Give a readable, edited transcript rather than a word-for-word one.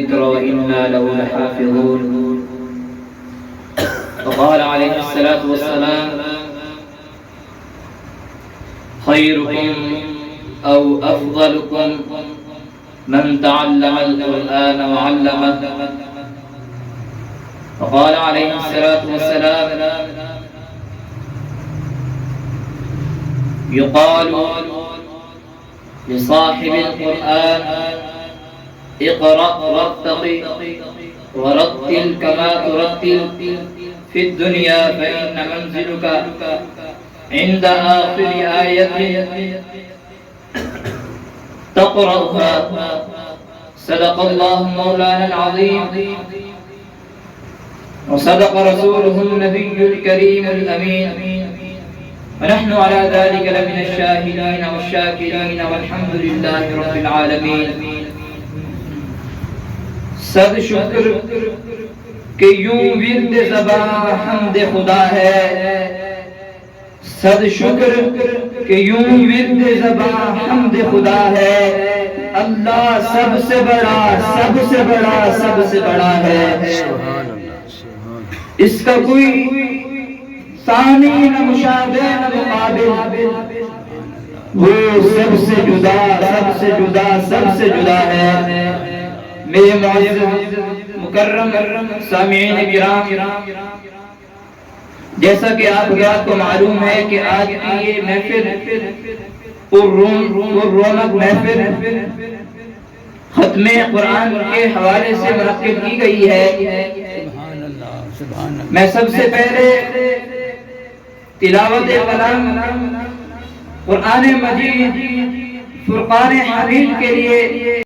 الذكر وإنا له لحافظون وقال عليه الصلاة والسلام خيركم أو أفضلكم من تعلم القرآن وعلمه وقال عليه الصلاة والسلام يقال لصاحب القرآن اقرأ وارتق ورتل كما ترتل في الدنيا فإن منزلك عند آخر آية تقرأها صدق الله مولانا العظيم وصدق رسوله النبي الكريم الأمين ونحن على ذلك لمن الشاهدين والشاكرين والحمد لله رب العالمين सद शुक्र कि यूं विर्द ज़बां हम्द खुदा है सद शुक्र कि यूं विर्द ज़बां हम्द खुदा है अल्लाह सबसे बड़ा सबसे बड़ा सबसे बड़ा है इसका कोई सानी न मुशाबे न मुकाबिल वो सबसे जुदा सबसे जुदा सबसे जुदा है मेरे मुअज़्ज़ज़ मुकर्रम सामीईन किराम जैसा कि आपको मालूम है कि आज की ये महफिल रौनक महफिल खत्मे कुरान के हवाले से मुनक्किद की गई है। मैं सबसे पहले तिलावत कलाम कुरान मजीद फुरकान हमीद के लिए